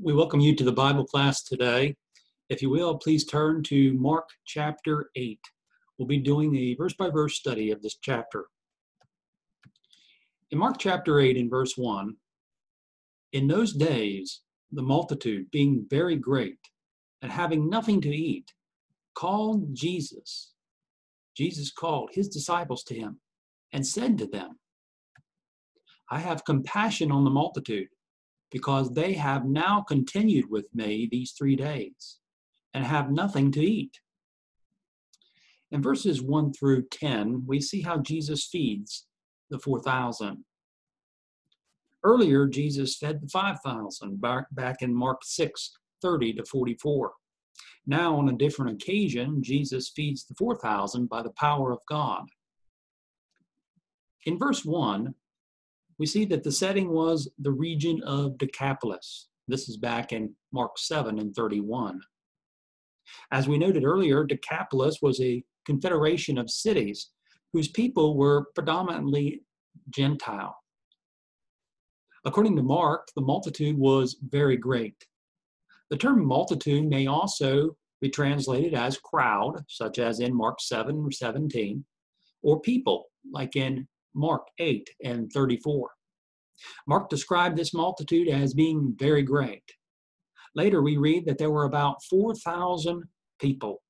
We welcome you to the Bible class today. If you will, please turn to Mark chapter 8. We'll be doing a verse-by-verse study of this chapter. In Mark chapter 8, in verse 1, in those days, the multitude, being very great and having nothing to eat, called Jesus. Jesus called his disciples to him and said to them, I have compassion on the multitude, because they have now continued with me these 3 days and have nothing to eat. In verses 1 through 10, we see how Jesus feeds the 4,000. Earlier, Jesus fed the 5,000 back in Mark 6:30 to 44. Now, on a different occasion, Jesus feeds the 4,000 by the power of God. In verse 1, we see that the setting was the region of Decapolis. This is back in Mark 7:31. As we noted earlier, Decapolis was a confederation of cities whose people were predominantly Gentile. According to Mark, the multitude was very great. The term multitude may also be translated as crowd, such as in Mark 7:17, or people, like in Mark 8:34. Mark described this multitude as being very great. Later, we read that there were about 4,000 people,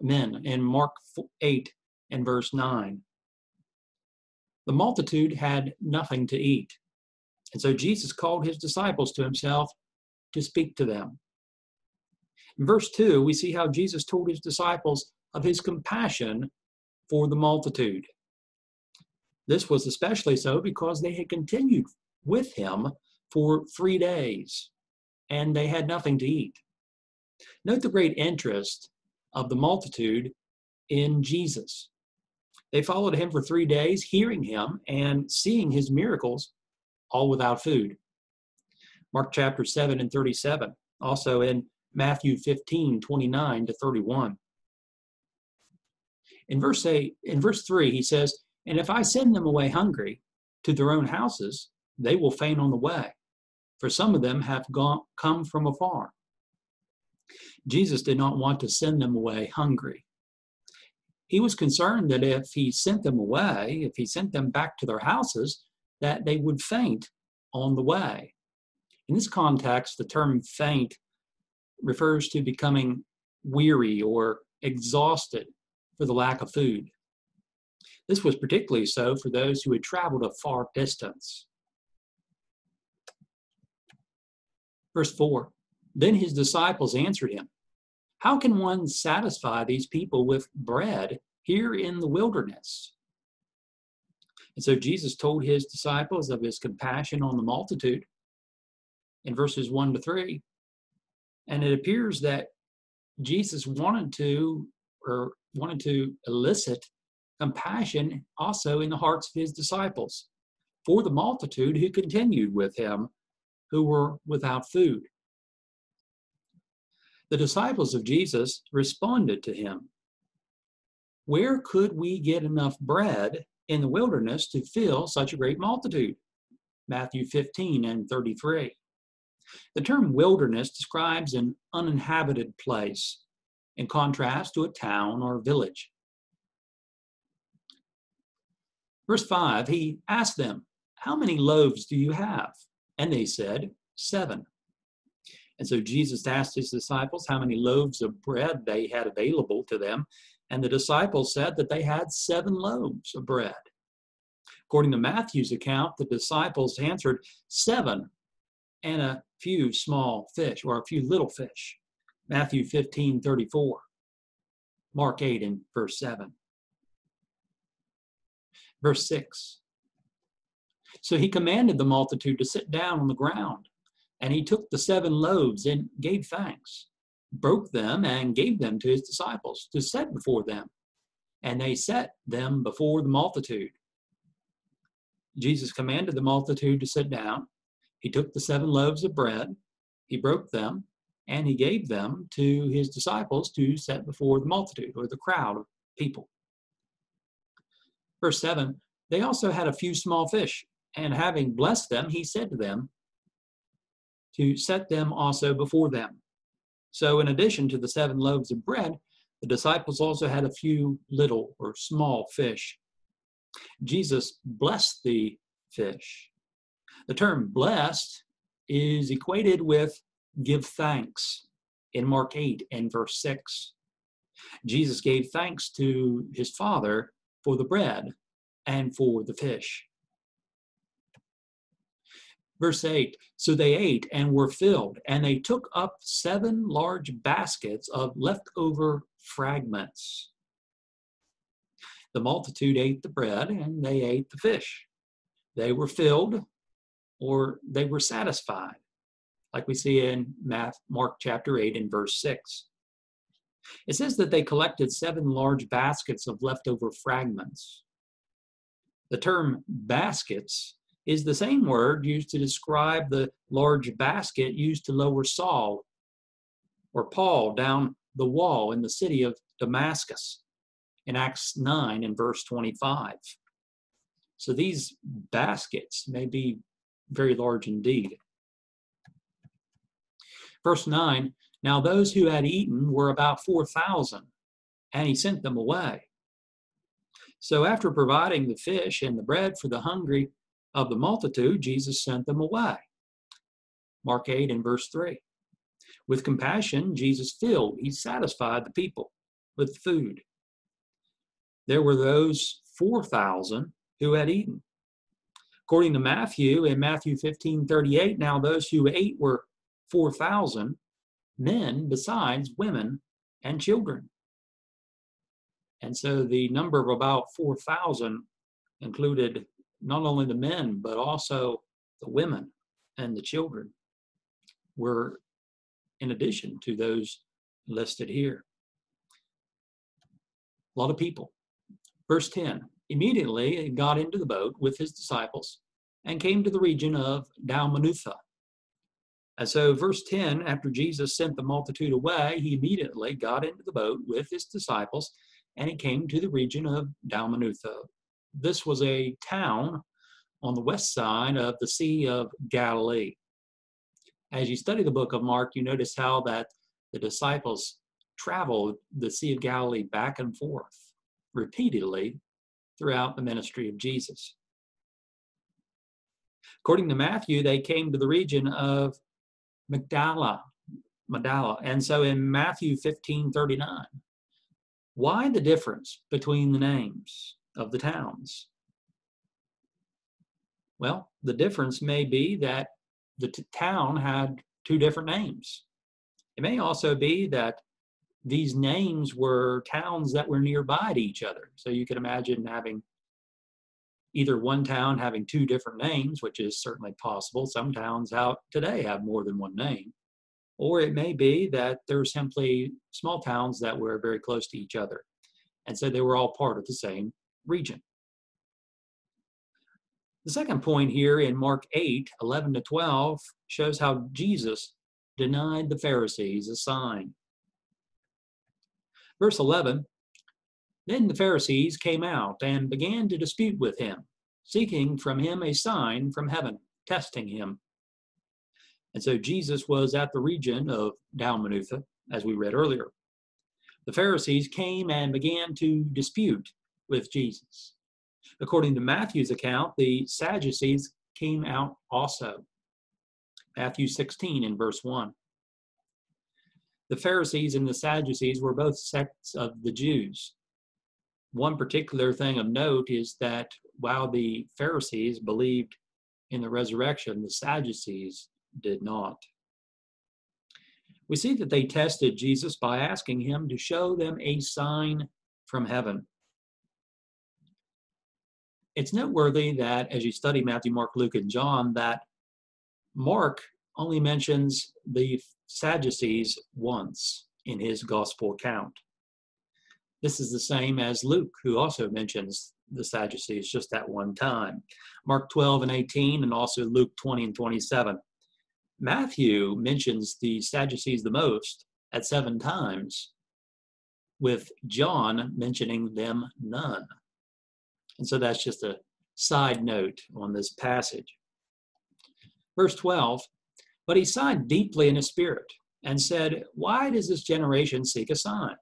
men, in Mark 8 and verse 9. The multitude had nothing to eat, and so Jesus called his disciples to himself to speak to them. In verse 2, we see how Jesus told his disciples of his compassion for the multitude. This was especially so because they had continued with him for 3 days, and they had nothing to eat. Note the great interest of the multitude in Jesus. They followed him for 3 days, hearing him and seeing his miracles, all without food. Mark chapter 7:37, also in Matthew 15:29 to 31. In verse 3, he says, and if I send them away hungry to their own houses, they will faint on the way, for some of them have come from afar. Jesus did not want to send them away hungry. He was concerned that if he sent them away, if he sent them back to their houses, that they would faint on the way. In this context, the term faint refers to becoming weary or exhausted for the lack of food. This was particularly so for those who had traveled a far distance. Verse 4, then his disciples answered him, how can one satisfy these people with bread here in the wilderness? And so Jesus told his disciples of his compassion on the multitude in verses 1 to 3. And it appears that Jesus wanted to elicit compassion also in the hearts of his disciples for the multitude who continued with him, who were without food. The disciples of Jesus responded to him, where could we get enough bread in the wilderness to fill such a great multitude? Matthew 15:33. The term wilderness describes an uninhabited place, in contrast to a town or village. Verse 5, he asked them, how many loaves do you have? And they said, 7. And so Jesus asked his disciples how many loaves of bread they had available to them. And the disciples said that they had 7 loaves of bread. According to Matthew's account, the disciples answered 7 and a few small fish, or a few little fish. Matthew 15:34. Mark 8 and verse 7. Verse 6. So he commanded the multitude to sit down on the ground, and he took the 7 loaves and gave thanks, broke them and gave them to his disciples to set before them, and they set them before the multitude. Jesus commanded the multitude to sit down. He took the 7 loaves of bread, he broke them, and he gave them to his disciples to set before the multitude, or the crowd of people. Verse 7, they also had a few small fish, and having blessed them, he said to them, to set them also before them. So in addition to the 7 loaves of bread, the disciples also had a few little or small fish. Jesus blessed the fish. The term blessed is equated with give thanks in Mark 8 and verse 6. Jesus gave thanks to his Father for the bread and for the fish. Verse 8, so they ate and were filled, and they took up 7 large baskets of leftover fragments. The multitude ate the bread and they ate the fish. They were filled, or they were satisfied, like we see in Mark chapter 8 and verse 6. It says that they collected 7 large baskets of leftover fragments. The term baskets is the same word used to describe the large basket used to lower Saul or Paul down the wall in the city of Damascus in Acts 9 and verse 25. So these baskets may be very large indeed. Verse 9, now those who had eaten were about 4,000, and he sent them away. So after providing the fish and the bread for the hungry of the multitude, Jesus sent them away. Mark 8 and verse 3. With compassion, Jesus filled, he satisfied the people with food. There were those 4,000 who had eaten. According to Matthew, in Matthew 15:38, now those who ate were 4,000 men besides women and children. And so the number of about 4,000 included not only the men, but also the women and the children were in addition to those listed here. A lot of people. Verse 10, immediately he got into the boat with his disciples and came to the region of Dalmanutha. And so verse 10, after Jesus sent the multitude away, he immediately got into the boat with his disciples and he came to the region of Dalmanutha. This was a town on the west side of the Sea of Galilee. As you study the book of Mark, you notice how that the disciples traveled the Sea of Galilee back and forth repeatedly throughout the ministry of Jesus. According to Matthew, they came to the region of Magdala. And so in Matthew 15:39, why the difference between the names of the towns? Well, the difference may be that the town had 2 different names. It may also be that these names were towns that were nearby to each other. So you could imagine having either one town having 2 different names, which is certainly possible. Some towns out today have more than one name. Or it may be that they're simply small towns that were very close to each other. And so they were all part of the same region. The second point here in Mark 8:11-12 shows how Jesus denied the Pharisees a sign. Verse 11, then the Pharisees came out and began to dispute with him, seeking from him a sign from heaven, testing him. And so Jesus was at the region of Dalmanutha, as we read earlier. The Pharisees came and began to dispute with Jesus. According to Matthew's account, the Sadducees came out also. Matthew 16 in verse 1. The Pharisees and the Sadducees were both sects of the Jews. One particular thing of note is that while the Pharisees believed in the resurrection, the Sadducees did not. We see that they tested Jesus by asking him to show them a sign from heaven. It's noteworthy that as you study Matthew, Mark, Luke, and John, that Mark only mentions the Sadducees once in his gospel account. This is the same as Luke, who also mentions the Sadducees just at one time. Mark 12 and 18, and also Luke 20 and 27. Matthew mentions the Sadducees the most at 7 times, with John mentioning them none. And so that's just a side note on this passage. Verse 12, But he sighed deeply in his spirit and said, "Why does this generation seek a sign?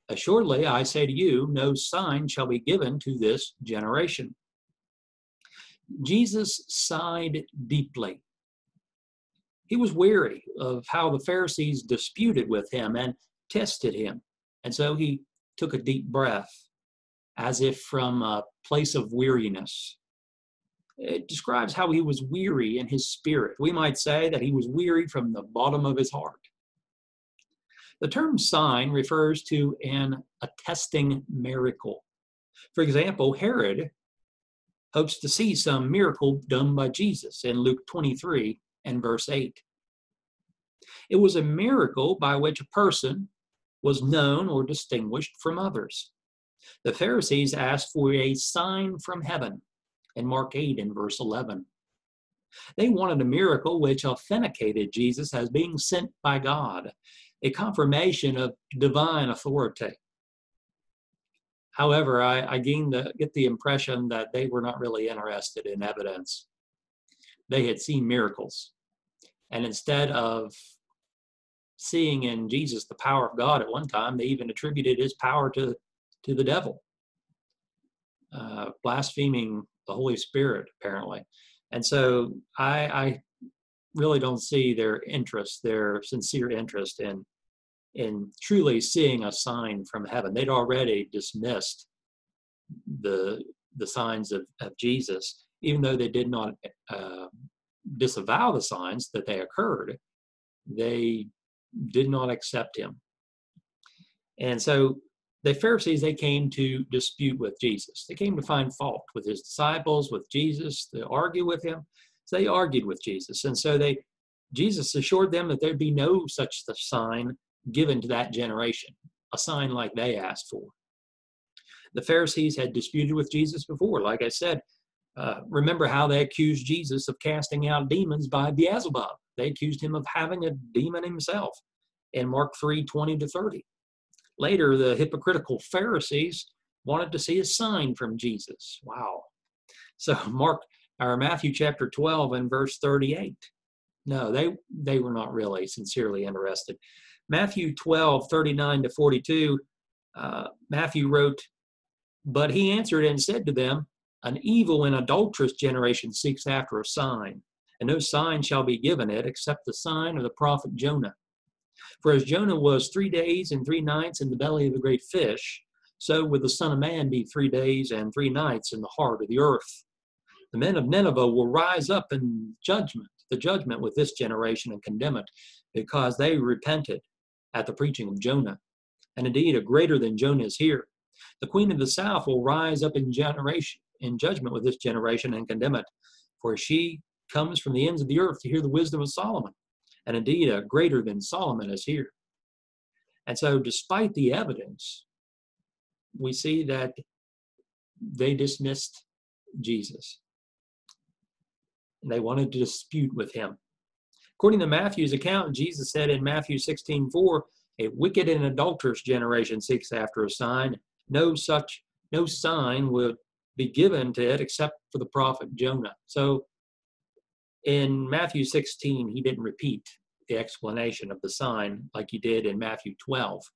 Assuredly, I say to you, no sign shall be given to this generation." Jesus sighed deeply. He was weary of how the Pharisees disputed with him and tested him. And so he took a deep breath, as if from a place of weariness. It describes how he was weary in his spirit. We might say that he was weary from the bottom of his heart. The term sign refers to an attesting miracle. For example, Herod hopes to see some miracle done by Jesus in Luke 23 and verse 8. It was a miracle by which a person was known or distinguished from others. The Pharisees asked for a sign from heaven in Mark 8 and verse 11. They wanted a miracle which authenticated Jesus as being sent by God, a confirmation of divine authority. However, I get the impression that they were not really interested in evidence. They had seen miracles. And instead of seeing in Jesus the power of God at one time, they even attributed his power to the devil, blaspheming the Holy Spirit, apparently. And so I really don't see their interest, their sincere interest in truly seeing a sign from heaven. They'd already dismissed the signs of Jesus, even though they did not disavow the signs that they occurred. They did not accept him. And so the Pharisees, they came to dispute with Jesus. They came to find fault with his disciples, with Jesus, to argue with him. So they argued with Jesus. And so Jesus assured them that there'd be no such sign given to that generation, a sign like they asked for. The Pharisees had disputed with Jesus before. Like I said, remember how they accused Jesus of casting out demons by Beelzebub. They accused him of having a demon himself in Mark 3:20-30. Later, the hypocritical Pharisees wanted to see a sign from Jesus. Wow. So Matthew chapter 12 and verse 38. No, they were not really sincerely interested. Matthew 12:39-42, Matthew wrote, "But he answered and said to them, an evil and adulterous generation seeks after a sign, and no sign shall be given it except the sign of the prophet Jonah. For as Jonah was 3 days and 3 nights in the belly of the great fish, so will the Son of Man be 3 days and 3 nights in the heart of the earth. The men of Nineveh will rise up in the judgment with this generation and condemn it, because they repented at the preaching of Jonah. And indeed, a greater than Jonah is here. The queen of the south will rise up in judgment with this generation and condemn it, for she comes from the ends of the earth to hear the wisdom of Solomon. And indeed, a greater than Solomon is here." And so despite the evidence, we see that they dismissed Jesus. They wanted to dispute with him. According to Matthew's account, Jesus said in Matthew 16:4, "A wicked and adulterous generation seeks after a sign. No sign will be given to it except for the prophet Jonah." So in Matthew 16, he didn't repeat the explanation of the sign like he did in Matthew 12.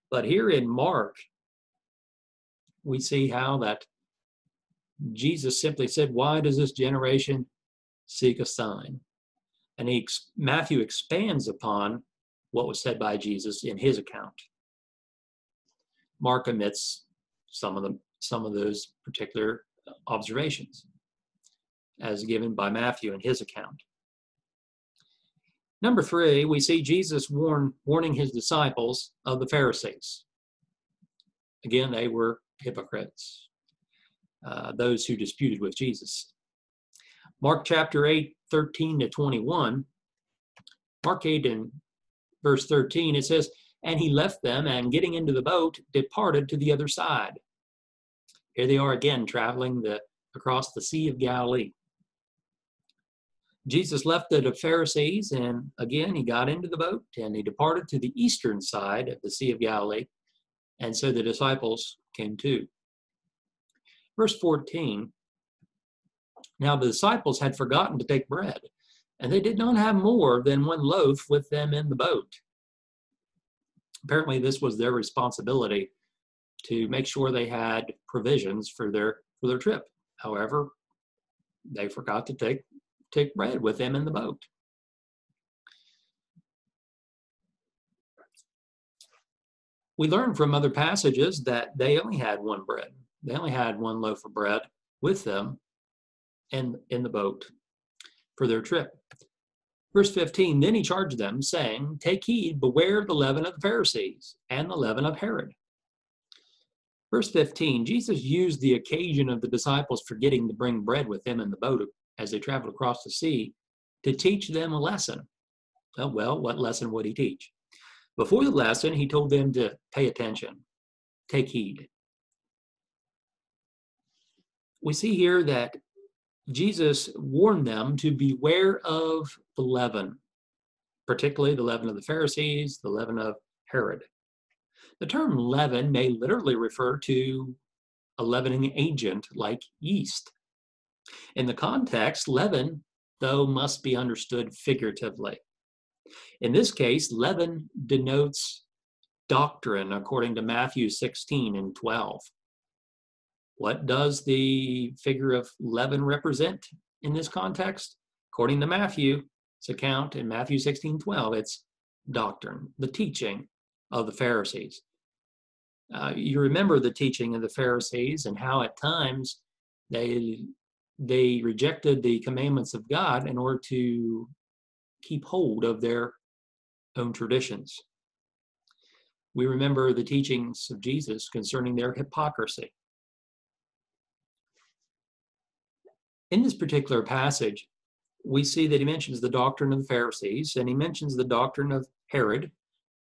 But here in Mark, we see how that Jesus simply said, "Why does this generation seek a sign?" And Matthew expands upon what was said by Jesus in his account. Mark omits some of those particular observations as given by Matthew in his account. Number 3, we see Jesus warning his disciples of the Pharisees. Again, they were hypocrites, those who disputed with Jesus. Mark chapter 8, 13-21. Mark 8 and verse 13, it says, "And he left them, and getting into the boat, departed to the other side." Here they are again, traveling across the Sea of Galilee. Jesus left the Pharisees, and again, he got into the boat, and he departed to the eastern side of the Sea of Galilee, and so the disciples came too. Verse 14, "Now the disciples had forgotten to take bread, and they did not have more than one loaf with them in the boat. Apparently, this was their responsibility to make sure they had provisions for their trip. However, they forgot to take bread with them in the boat. We learn from other passages that they only had one bread. They only had one loaf of bread with them in the boat for their trip. Verse 15, then he charged them, saying, take heed, beware of the leaven of the Pharisees and the leaven of Herod. Verse 15, Jesus used the occasion of the disciples forgetting to bring bread with them in the boat as they traveled across the sea to teach them a lesson. Well, what lesson would he teach? Before the lesson, he told them to pay attention, take heed. We see here that Jesus warned them to beware of the leaven, particularly the leaven of the Pharisees, the leaven of Herod. The term leaven may literally refer to a leavening agent like yeast. In the context, leaven, though, must be understood figuratively. In this case, leaven denotes doctrine according to Matthew 16 and 12. What does the figure of leaven represent in this context? According to Matthew's account in Matthew 16:12, it's doctrine, the teaching of the Pharisees. You remember the teaching of the Pharisees and how at times they rejected the commandments of God in order to keep hold of their own traditions. We remember the teachings of Jesus concerning their hypocrisy. In this particular passage, we see that he mentions the doctrine of the Pharisees, and he mentions the doctrine of Herod,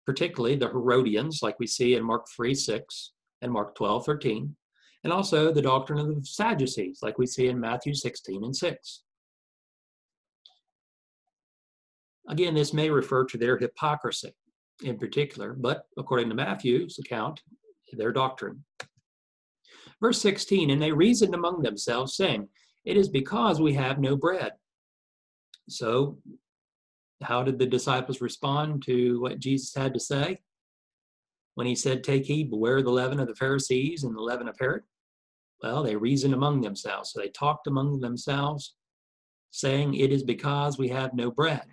particularly the Herodians, like we see in Mark 3:6 and Mark 12:13, and also the doctrine of the Sadducees, like we see in Matthew 16 and 6. Again, this may refer to their hypocrisy in particular, but according to Matthew's account, their doctrine. Verse 16, and they reasoned among themselves, saying, it is because we have no bread. So, how did the disciples respond to what Jesus had to say? When he said, take heed, beware the leaven of the Pharisees and the leaven of Herod? Well, they reasoned among themselves. So they talked among themselves, saying, it is because we have no bread.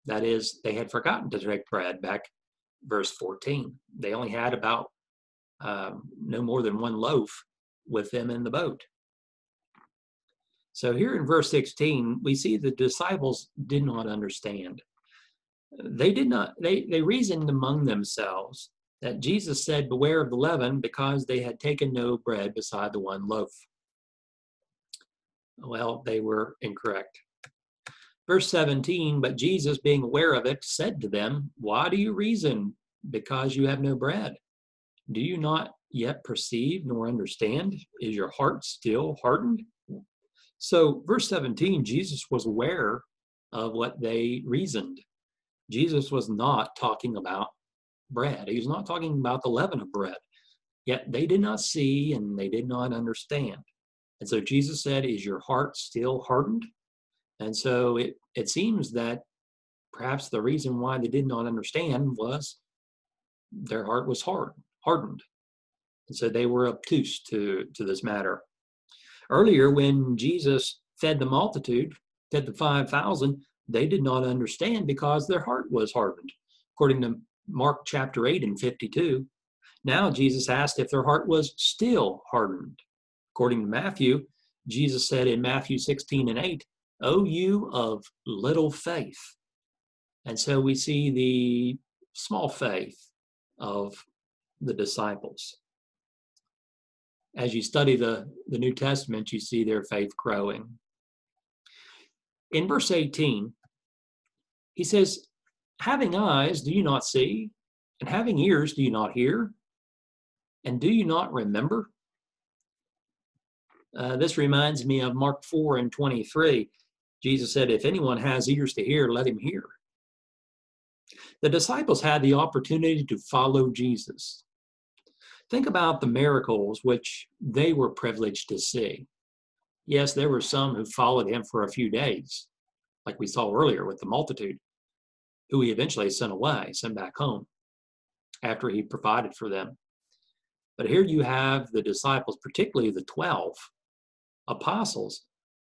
That is, they had forgotten to take bread back verse 14. They only had about no more than one loaf with them in the boat. So here in verse 16, we see the disciples did not understand. They reasoned among themselves that Jesus said, beware of the leaven, because they had taken no bread beside the one loaf. Well, they were incorrect. Verse 17, but Jesus, being aware of it, said to them, why do you reason because you have no bread? Do you not yet perceive nor understand? Is your heart still hardened? So verse 17, Jesus was aware of what they reasoned. Jesus was not talking about bread. He was not talking about the leaven of bread. Yet they did not see and they did not understand. And so Jesus said, is your heart still hardened? And so it seems that perhaps the reason why they did not understand was their heart was hardened. And so they were obtuse to this matter. Earlier, when Jesus fed the multitude, fed the 5,000, they did not understand because their heart was hardened. According to Mark chapter 8 and 52, now Jesus asked if their heart was still hardened. According to Matthew, Jesus said in Matthew 16 and 8, O you of little faith. And so we see the small faith of the disciples. As you study the New Testament, you see their faith growing. In verse 18, he says, having eyes, do you not see? And having ears, do you not hear? And do you not remember? This reminds me of Mark 4 and 23. Jesus said, if anyone has ears to hear, let him hear. The disciples had the opportunity to follow Jesus. Think about the miracles which they were privileged to see. Yes, there were some who followed him for a few days, like we saw earlier with the multitude, who he eventually sent away, sent back home after he provided for them. But here you have the disciples, particularly the 12 apostles,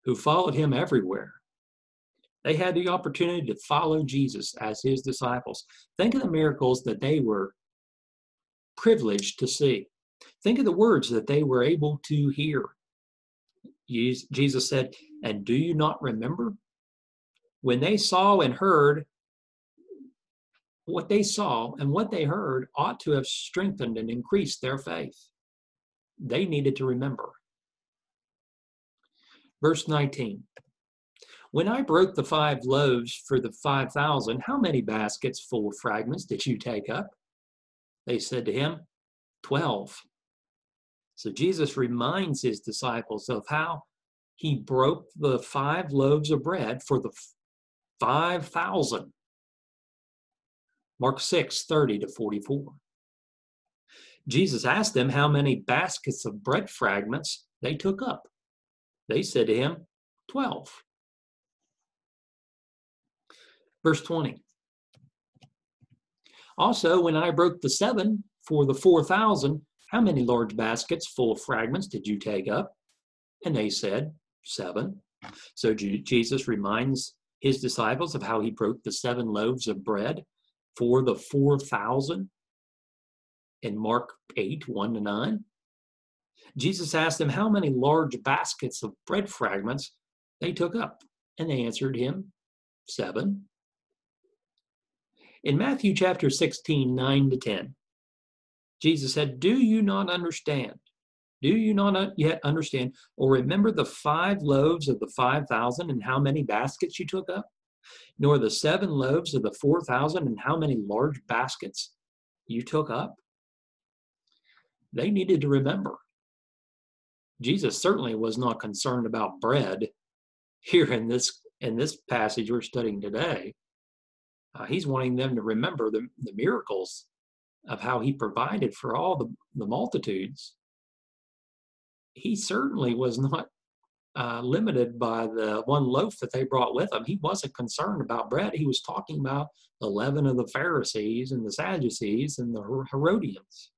who followed him everywhere. They had the opportunity to follow Jesus as his disciples. Think of the miracles that they were privileged to see. Think of the words that they were able to hear. Jesus said, "And do you not remember?" When they saw and heard, what they saw and what they heard ought to have strengthened and increased their faith. They needed to remember. Verse 19. When I broke the 5 loaves for the 5,000, how many baskets full of fragments did you take up? They said to him, 12. So Jesus reminds his disciples of how he broke the 5 loaves of bread for the 5,000. Mark 6:30-44. Jesus asked them how many baskets of bread fragments they took up. They said to him, 12. Verse 20. Also, when I broke the 7 for the 4,000, how many large baskets full of fragments did you take up? And they said, 7. So Jesus reminds his disciples of how he broke the 7 loaves of bread for the 4,000 in Mark 8:1-9. Jesus asked them how many large baskets of bread fragments they took up, and they answered him, 7. In Matthew chapter 16, 9-10, Jesus said, "Do you not understand? Do you not yet understand or remember the 5 loaves of the 5,000 and how many baskets you took up? Nor the 7 loaves of the 4,000 and how many large baskets you took up?" They needed to remember. Jesus certainly was not concerned about bread here in this passage we're studying today. He's wanting them to remember the miracles of how he provided for all the multitudes. He certainly was not limited by the 1 loaf that they brought with them. He wasn't concerned about bread. He was talking about the leaven of the Pharisees and the Sadducees and the Herodians.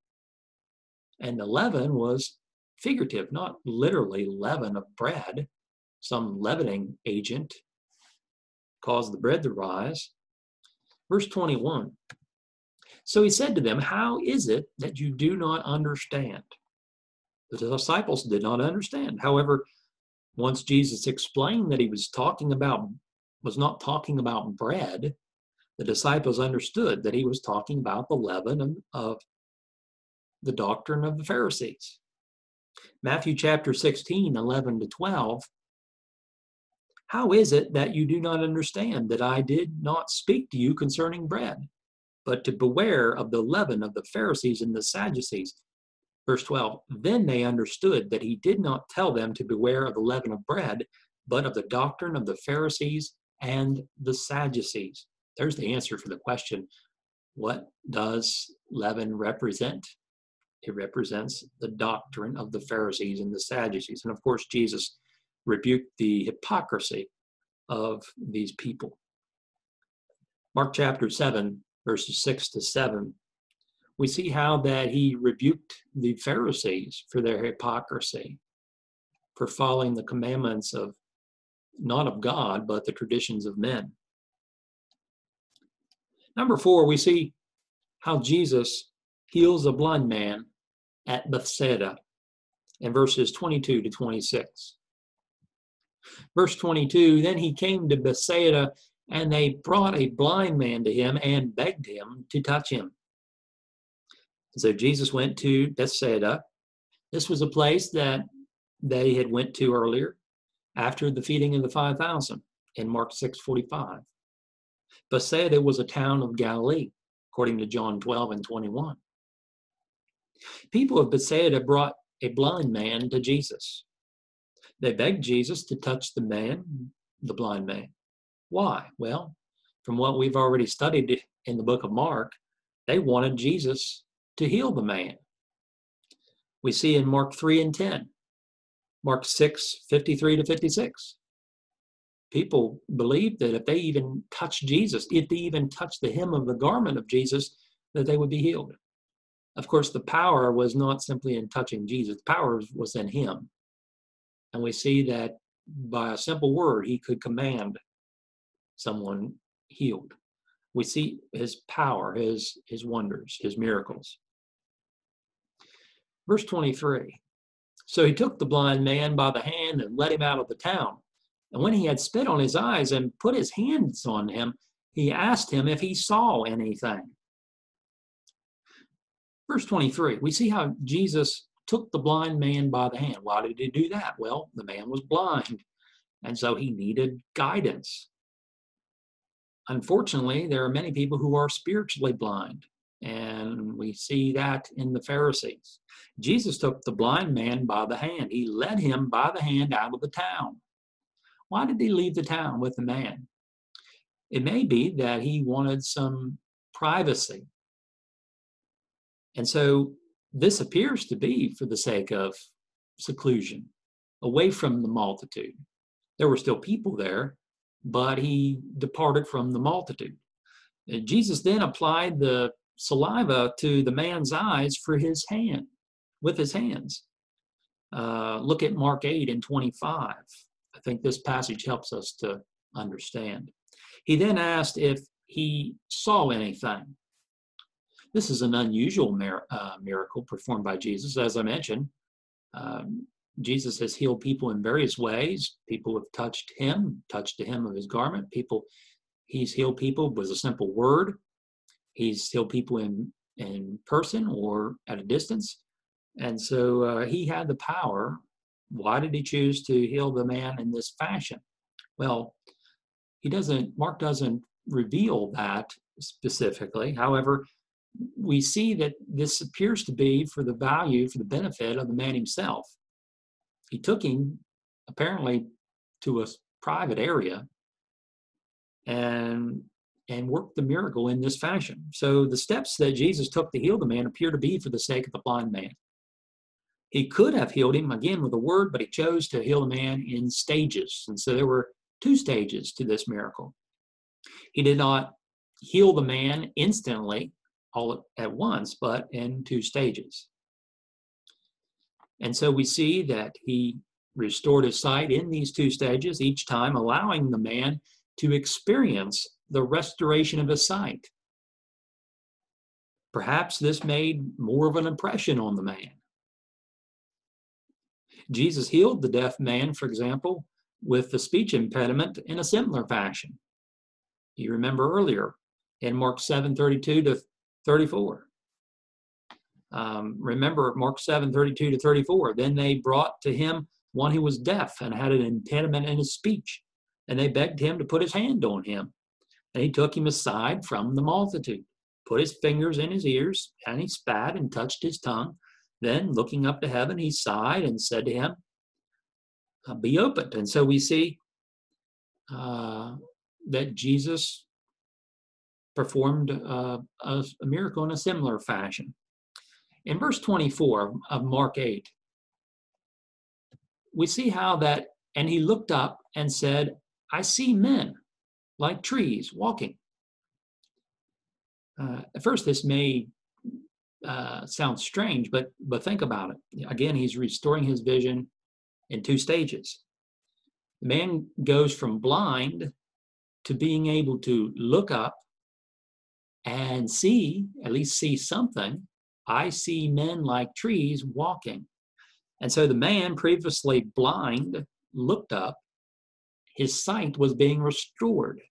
And the leaven was figurative, not literally leaven of bread. Some leavening agent caused the bread to rise. Verse 21. So he said to them, "How is it that you do not understand?" The disciples did not understand. However, once Jesus explained that he was not talking about bread, the disciples understood that he was talking about the leaven of the doctrine of the Pharisees. Matthew chapter 16, 11-12. How is it that you do not understand that I did not speak to you concerning bread, but to beware of the leaven of the Pharisees and the Sadducees? Verse 12, then they understood that he did not tell them to beware of the leaven of bread, but of the doctrine of the Pharisees and the Sadducees. There's the answer for the question, what does leaven represent? It represents the doctrine of the Pharisees and the Sadducees. And of course, Jesus rebuked the hypocrisy of these people. Mark chapter 7, verses 6-7. We see how that he rebuked the Pharisees for their hypocrisy, for following the commandments of, not of God, but the traditions of men. Number 4, we see how Jesus heals a blind man at Bethsaida in verses 22-26. Verse 22, then he came to Bethsaida, and they brought a blind man to him and begged him to touch him. So Jesus went to Bethsaida. This was a place that they had went to earlier after the feeding of the 5,000 in Mark 6:45. Bethsaida was a town of Galilee, according to John 12:21. People of Bethsaida brought a blind man to Jesus. They begged Jesus to touch the blind man. Why? Well, from what we've already studied in the book of Mark, they wanted Jesus to heal the man. We see in Mark 3:10, Mark 6:53-56. People believed that if they even touched Jesus, if they even touched the hem of the garment of Jesus, that they would be healed. Of course, the power was not simply in touching Jesus. The power was in him. And we see that by a simple word, he could command someone healed. We see his power, his wonders, his miracles. Verse 23. So he took the blind man by the hand and led him out of the town. And when he had spit on his eyes and put his hands on him, he asked him if he saw anything. Verse 23, we see how Jesus took the blind man by the hand. Why did he do that? Well, the man was blind, and so he needed guidance. Unfortunately, there are many people who are spiritually blind, and we see that in the Pharisees. Jesus took the blind man by the hand. He led him by the hand out of the town. Why did he leave the town with the man? It may be that he wanted some privacy. And so this appears to be for the sake of seclusion, away from the multitude. There were still people there, but he departed from the multitude. And Jesus then applied the saliva to the man's eyes for his hand, with his hands. Look at Mark 8 and 25. I think this passage helps us to understand. He then asked if he saw anything. This is an unusual miracle performed by Jesus. As I mentioned, Jesus has healed people in various ways. People have touched the hem of his garment. He's healed people with a simple word. He's healed people in person or at a distance. And so he had the power. Why did he choose to heal the man in this fashion? Well, Mark doesn't reveal that specifically. However, we see that this appears to be for the benefit of the man himself. He took him apparently to a private area and worked the miracle in this fashion. So the steps that Jesus took to heal the man appear to be for the sake of the blind man. He could have healed him again with a word, but he chose to heal the man in stages. And so there were 2 stages to this miracle. He did not heal the man instantly, all at once, but in 2 stages. And so we see that he restored his sight in these 2 stages, each time allowing the man to experience the restoration of his sight. Perhaps this made more of an impression on the man. Jesus healed the deaf man, for example, with the speech impediment in a similar fashion. You remember earlier in Mark 7:32 to 34. Remember Mark 7:32 to 34. Then they brought to him one who was deaf and had an impediment in his speech, and they begged him to put his hand on him. And he took him aside from the multitude, put his fingers in his ears, and he spat and touched his tongue. Then, looking up to heaven, he sighed and said to him, "Be opened." And so we see that Jesus performed a miracle in a similar fashion. In verse 24 of Mark 8, we see how that, and he looked up and said, "I see men like trees walking." At first, this may sound strange, but think about it. Again, he's restoring his vision in 2 stages. The man goes from blind to being able to look up and see, at least see something. I see men like trees walking. And so the man, previously blind, looked up. His sight was being restored.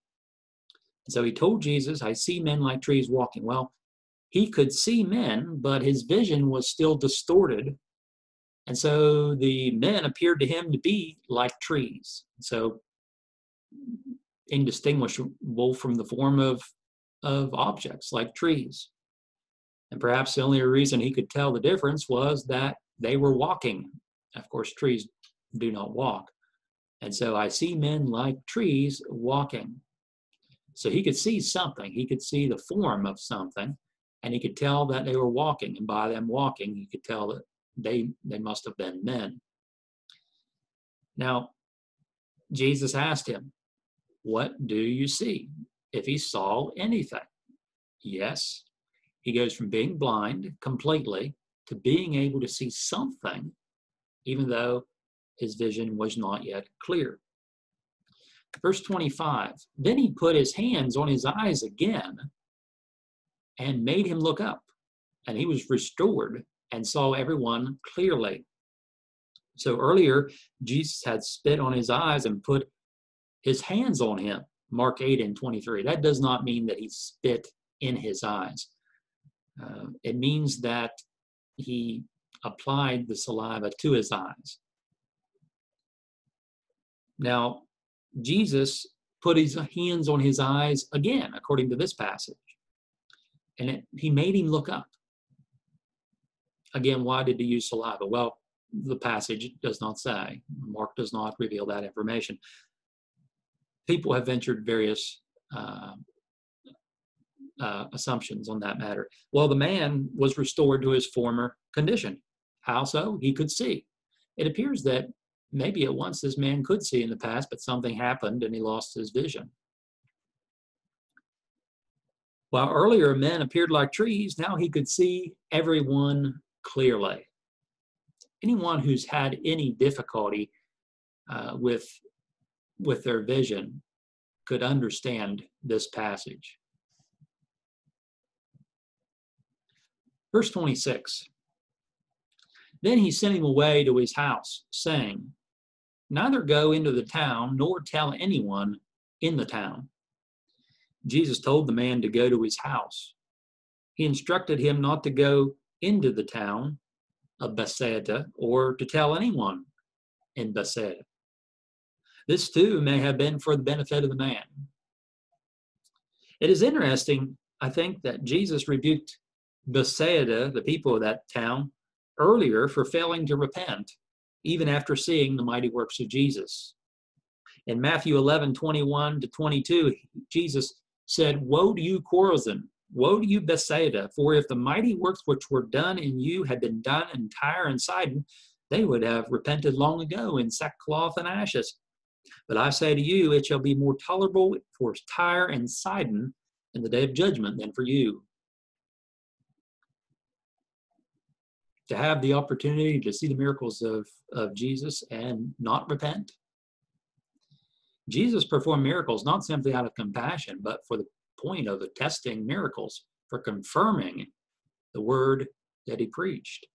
And so he told Jesus, "I see men like trees walking." Well, he could see men, but his vision was still distorted. And so the men appeared to him to be like trees. So indistinguishable from the form of objects like trees. And perhaps the only reason he could tell the difference was that they were walking. Of course, trees do not walk. And so I see men like trees walking. So he could see something. He could see the form of something, and he could tell that they were walking. And by them walking, he could tell that they must have been men. Now, Jesus asked him, what do you see? If he saw anything. Yes, he goes from being blind completely to being able to see something, even though his vision was not yet clear. Verse 25, then he put his hands on his eyes again and made him look up, and he was restored and saw everyone clearly. So earlier, Jesus had spit on his eyes and put his hands on him, Mark 8 and 23. That does not mean that he spit in his eyes. It means that he applied the saliva to his eyes. Now, Jesus put his hands on his eyes again, according to this passage, and he made him look up. Again, why did he use saliva? Well, the passage does not say. Mark does not reveal that information. People have ventured various assumptions on that matter. Well, the man was restored to his former condition. How so? He could see. It appears that maybe at once this man could see in the past, but something happened and he lost his vision. While earlier men appeared like trees, now he could see everyone clearly. Anyone who's had any difficulty with their vision could understand this passage. Verse 26, then he sent him away to his house, saying, neither go into the town nor tell anyone in the town. Jesus told the man to go to his house. He instructed him not to go into the town of Bethsaida or to tell anyone in Bethsaida. This too may have been for the benefit of the man. It is interesting, I think, that Jesus rebuked Bethsaida, the people of that town, earlier for failing to repent, even after seeing the mighty works of Jesus. In Matthew 11:21-22, Jesus said, woe to you, Chorazin! Woe to you, Bethsaida! For if the mighty works which were done in you had been done in Tyre and Sidon, they would have repented long ago in sackcloth and ashes. But I say to you, it shall be more tolerable for Tyre and Sidon in the day of judgment than for you. To have the opportunity to see the miracles of Jesus and not repent. Jesus performed miracles not simply out of compassion, but for the point of attesting miracles, for confirming the word that he preached,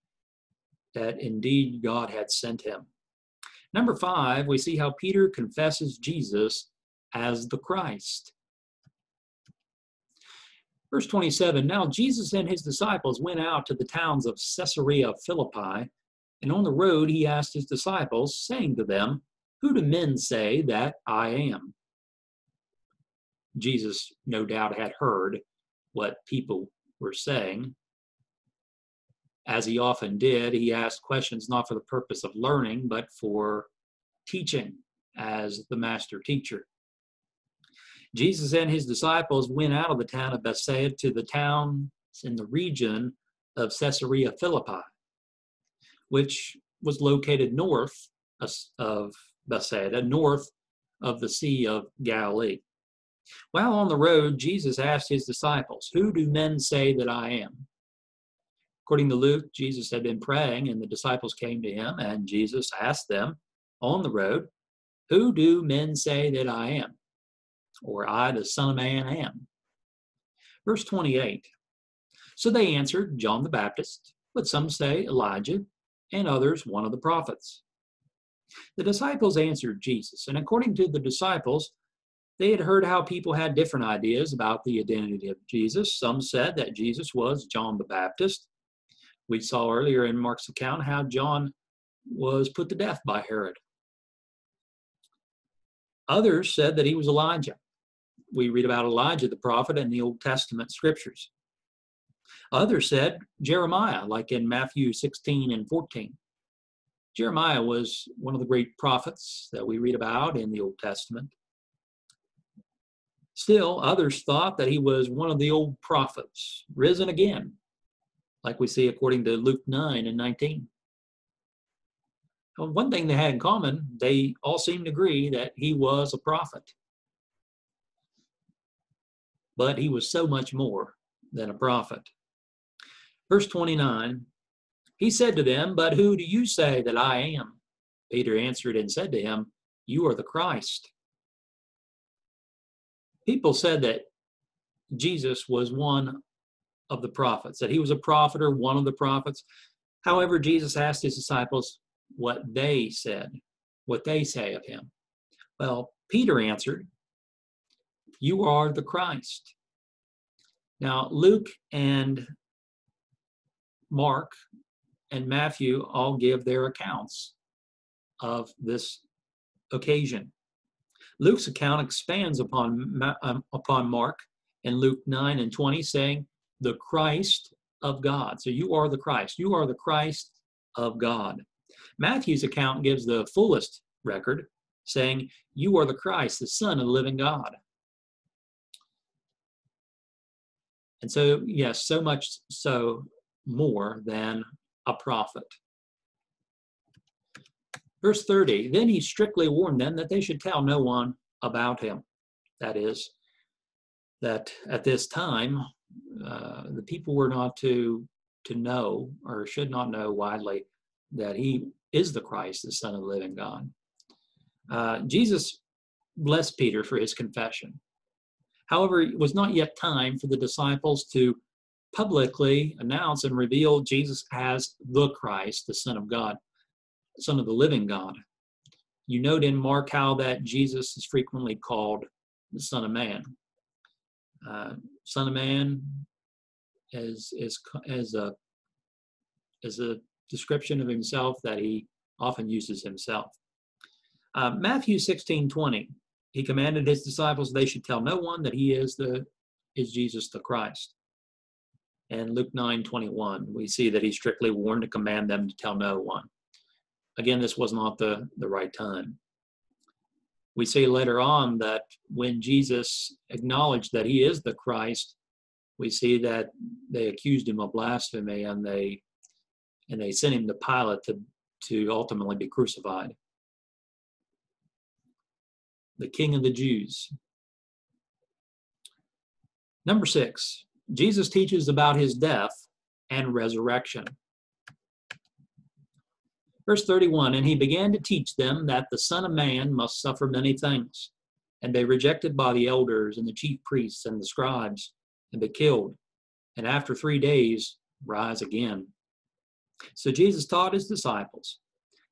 that indeed God had sent him. Number 5, we see how Peter confesses Jesus as the Christ. Verse 27, now Jesus and his disciples went out to the towns of Caesarea Philippi, and on the road he asked his disciples, saying to them, who do men say that I am? Jesus no doubt had heard what people were saying. As he often did, he asked questions not for the purpose of learning, but for teaching as the master teacher. Jesus and his disciples went out of the town of Bethsaida to the towns in the region of Caesarea Philippi, which was located north of Bethsaida, north of the Sea of Galilee. While on the road, Jesus asked his disciples, who do men say that I am? According to Luke, Jesus had been praying, and the disciples came to him, and Jesus asked them on the road, who do men say that I am? Or I, the Son of Man, am. Verse 28, so they answered, John the Baptist, but some say Elijah, and others one of the prophets. The disciples answered Jesus, and according to the disciples, they had heard how people had different ideas about the identity of Jesus. Some said that Jesus was John the Baptist. We saw earlier in Mark's account how John was put to death by Herod. Others said that he was Elijah. We read about Elijah the prophet in the Old Testament scriptures. Others said Jeremiah, like in Matthew 16 and 14. Jeremiah was one of the great prophets that we read about in the Old Testament. Still, others thought that he was one of the old prophets, risen again, like we see according to Luke 9 and 19. Well, one thing they had in common, they all seemed to agree that he was a prophet. but he was so much more than a prophet. Verse 29, he said to them, "But who do you say that I am?" Peter answered and said to him, "You are the Christ." People said that Jesus was one of the prophets, that he was a prophet or one of the prophets. However, Jesus asked his disciples what they said, what they say of him. Well, Peter answered, "You are the Christ." Now, Luke and Mark and Matthew all give their accounts of this occasion. Luke's account expands upon Mark in Luke 9 and 20, saying, "The Christ of God." So you are the Christ. You are the Christ of God. Matthew's account gives the fullest record, saying, "You are the Christ, the Son of the living God." And so, yes, so much so more than a prophet. Verse 30, then he strictly warned them that they should tell no one about him. That is, that at this time, the people were not to know, or should not know widely, that he is the Christ, the Son of the living God. Jesus blessed Peter for his confession. However, it was not yet time for the disciples to publicly announce and reveal Jesus as the Christ, the Son of God, Son of the living God. You note in Mark how that Jesus is frequently called the Son of Man. Son of Man is a description of himself that he often uses himself. Matthew 16:20, he commanded his disciples they should tell no one that he is Jesus the Christ. And Luke 9:21, we see that he strictly warned to command them to tell no one. Again, this was not the right time. We see later on that when Jesus acknowledged that he is the Christ, we see that they accused him of blasphemy, and they sent him to Pilate to ultimately be crucified. The King of the Jews. Number 6, Jesus teaches about his death and resurrection. Verse 31, and he began to teach them that the Son of Man must suffer many things, and be rejected by the elders and the chief priests and the scribes, and be killed, and after 3 days rise again. So Jesus taught his disciples.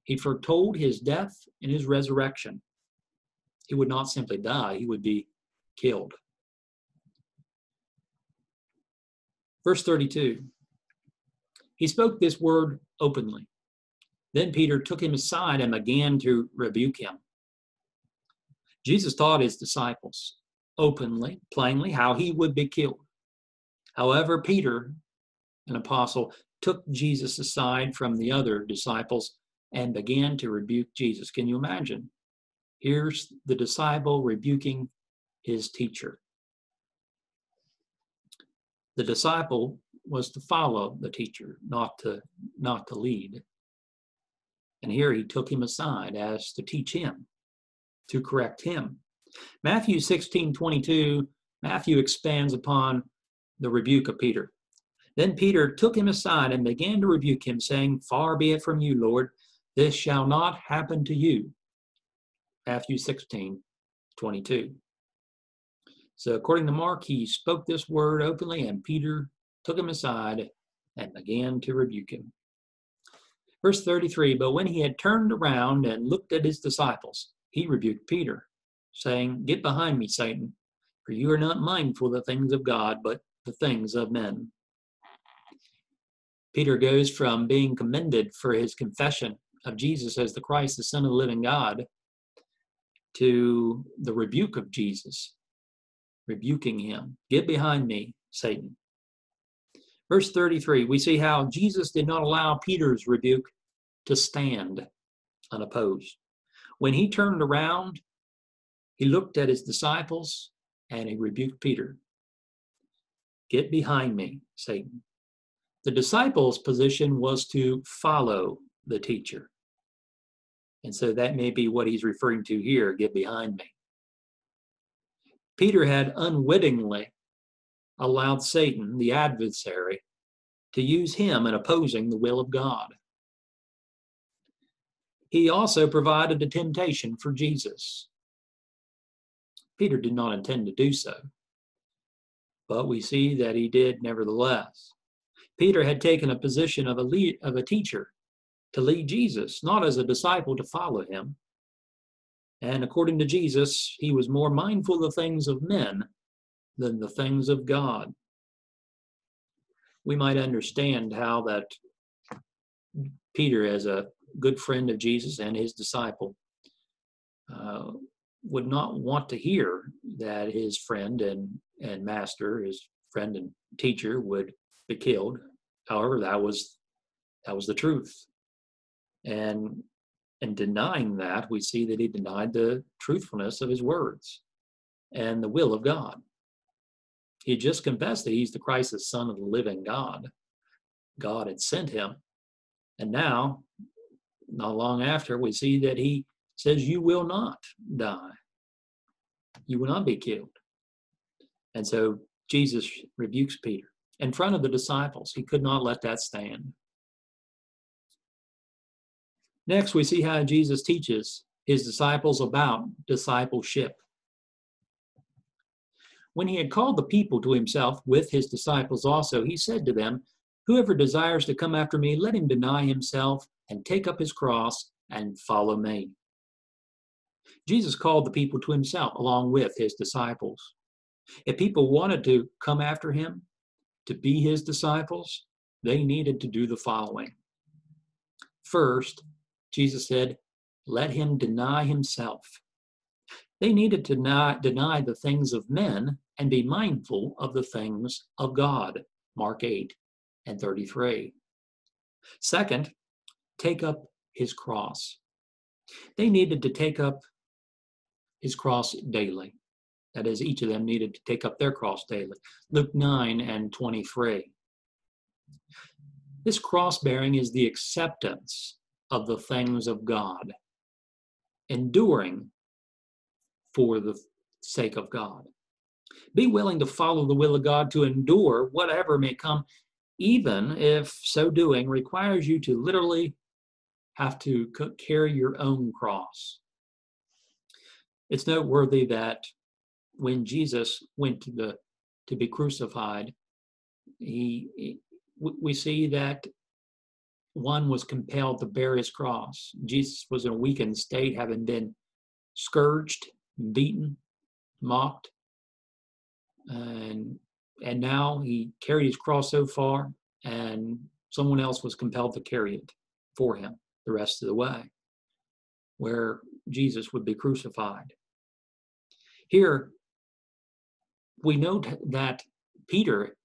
He foretold his death and his resurrection. He would not simply die, he would be killed. Verse 32, he spoke this word openly. Then Peter took him aside and began to rebuke him. Jesus taught his disciples openly, plainly, how he would be killed. However, Peter, an apostle, took Jesus aside from the other disciples and began to rebuke Jesus. Can you imagine? Here's the disciple rebuking his teacher. The disciple was to follow the teacher, not to lead. And here he took him aside as to teach him, to correct him. Matthew 16:22, Matthew expands upon the rebuke of Peter. Then Peter took him aside and began to rebuke him, saying, "Far be it from you, Lord, this shall not happen to you." Matthew 16:22. So according to Mark, he spoke this word openly, and Peter took him aside and began to rebuke him. Verse 33, but when he had turned around and looked at his disciples, he rebuked Peter, saying, "Get behind me, Satan, for you are not mindful of the things of God, but the things of men." Peter goes from being commended for his confession of Jesus as the Christ, the Son of the living God, to the rebuke of Jesus, rebuking him. "Get behind me, Satan." Verse 33, we see how Jesus did not allow Peter's rebuke to stand unopposed. When he turned around, he looked at his disciples and he rebuked Peter. "Get behind me, Satan." The disciples' position was to follow the teacher. And so that may be what he's referring to here, "get behind me." Peter had unwittingly allowed Satan, the adversary, to use him in opposing the will of God. He also provided a temptation for Jesus. Peter did not intend to do so, but we see that he did nevertheless. Peter had taken a position of a teacher to lead Jesus, not as a disciple to follow him. And according to Jesus, he was more mindful of the things of men than the things of God. We might understand how that Peter, as a good friend of Jesus and his disciple, would not want to hear that his friend and master, his friend and teacher, would be killed. However, that was the truth. And in denying that, we see that he denied the truthfulness of his words and the will of God. He just confessed that he's the Christ, the Son of the living God. God had sent him. And now, not long after, we see that he says, you will not die. You will not be killed. And so Jesus rebukes Peter in front of the disciples. He could not let that stand. Next, we see how Jesus teaches his disciples about discipleship. When he had called the people to himself with his disciples also, he said to them, whoever desires to come after me, let him deny himself and take up his cross and follow me. Jesus called the people to himself along with his disciples. If people wanted to come after him, to be his disciples, they needed to do the following. First, Jesus said, let him deny himself. They needed to deny the things of men and be mindful of the things of God. Mark 8 and 33. Second, take up his cross. They needed to take up his cross daily. That is, each of them needed to take up their cross daily. Luke 9 and 23. This cross bearing is the acceptance of the things of God, enduring for the sake of God. Be willing to follow the will of God, to endure whatever may come, even if so doing requires you to literally have to carry your own cross. It's noteworthy that when Jesus went to be crucified, we see that one was compelled to bear his cross. Jesus was in a weakened state, having been scourged, beaten, mocked, and now he carried his cross so far, and someone else was compelled to carry it for him the rest of the way, where Jesus would be crucified. Here, we note that Peter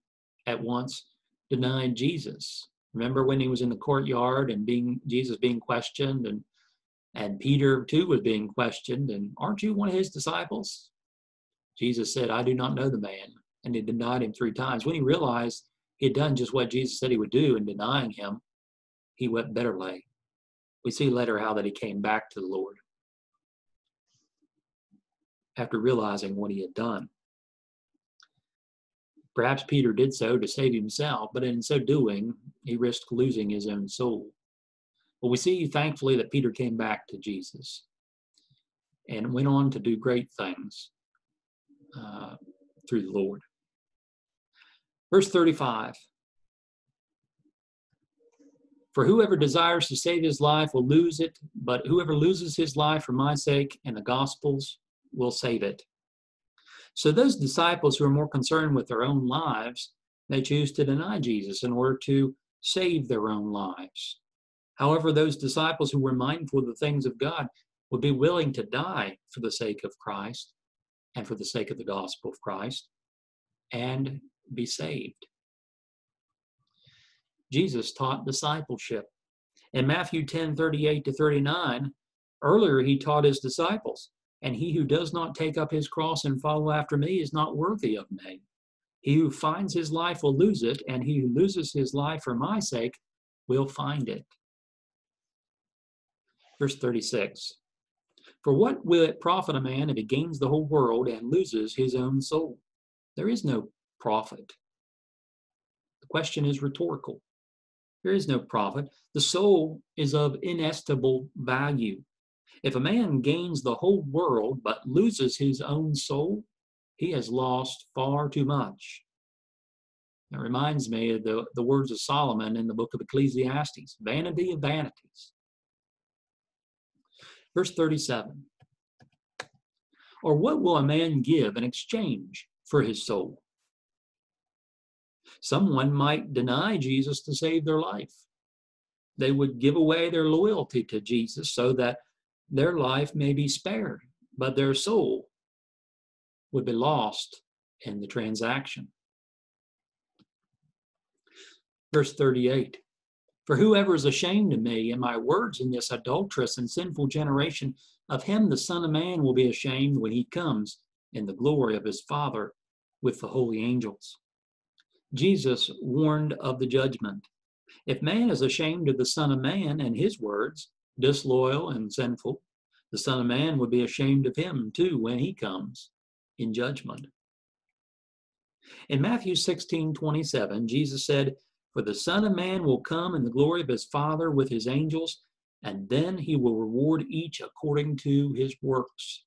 at once denied Jesus. Remember when he was in the courtyard and Jesus being questioned, and Peter too was being questioned, and aren't you one of his disciples? Jesus said, I do not know the man. And he denied him 3 times. When he realized he had done just what Jesus said he would do in denying him, he wept bitterly. We see later how that he came back to the Lord after realizing what he had done. Perhaps Peter did so to save himself, but in so doing, he risked losing his own soul. But we see, thankfully, that Peter came back to Jesus and went on to do great things through the Lord. Verse 35. For whoever desires to save his life will lose it, but whoever loses his life for my sake and the gospel's will save it. So those disciples who are more concerned with their own lives, they choose to deny Jesus in order to save their own lives. However, those disciples who were mindful of the things of God would be willing to die for the sake of Christ and for the sake of the gospel of Christ and be saved. Jesus taught discipleship. In Matthew 10:38-39, earlier he taught his disciples, and he who does not take up his cross and follow after me is not worthy of me. He who finds his life will lose it, and he who loses his life for my sake will find it. Verse 36. For what will it profit a man if he gains the whole world and loses his own soul? There is no profit? The question is rhetorical. There is no profit. The soul is of inestimable value. If a man gains the whole world but loses his own soul, he has lost far too much. That reminds me of the words of Solomon in the book of Ecclesiastes, vanity of vanities. Verse 37. Or what will a man give in exchange for his soul? Someone might deny Jesus to save their life. They would give away their loyalty to Jesus so that their life may be spared, but their soul would be lost in the transaction. Verse 38. For whoever is ashamed of me and my words in this adulterous and sinful generation, of him the Son of Man will be ashamed when he comes in the glory of his Father with the holy angels. Jesus warned of the judgment. If man is ashamed of the Son of Man and his words, disloyal and sinful, the Son of Man would be ashamed of him too when he comes in judgment. In Matthew 16:27, Jesus said, for the Son of Man will come in the glory of his Father with his angels, and then he will reward each according to his works.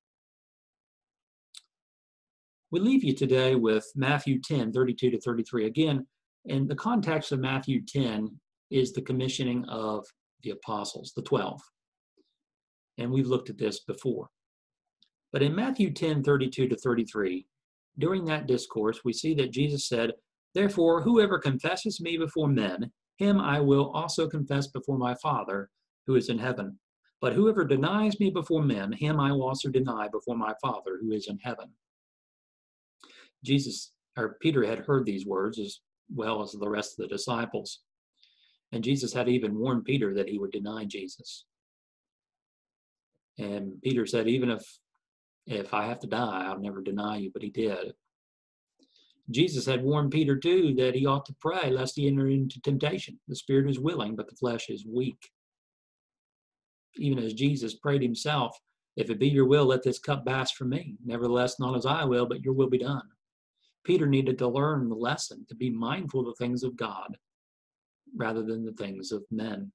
We leave you today with Matthew 10:32-33. Again, in the context of Matthew 10 is the commissioning of the apostles, the 12. And we've looked at this before. But in Matthew 10:32-33, during that discourse, we see that Jesus said, therefore, whoever confesses me before men, him I will also confess before my Father who is in heaven. But whoever denies me before men, him I will also deny before my Father who is in heaven. Peter had heard these words as well as the rest of the disciples. And Jesus had even warned Peter that he would deny Jesus. And Peter said, even if I have to die, I'll never deny you, but he did. Jesus had warned Peter too that he ought to pray lest he enter into temptation. The spirit is willing, but the flesh is weak. Even as Jesus prayed himself, if it be your will, let this cup pass from me. Nevertheless, not as I will, but your will be done. Peter needed to learn the lesson, to be mindful of the things of God rather than the things of men.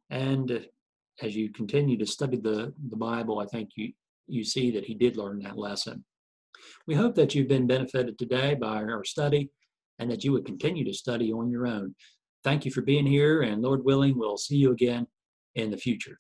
And as you continue to study the Bible, I think you see that he did learn that lesson. We hope that you've been benefited today by our study and that you would continue to study on your own. Thank you for being here, and Lord willing, we'll see you again in the future.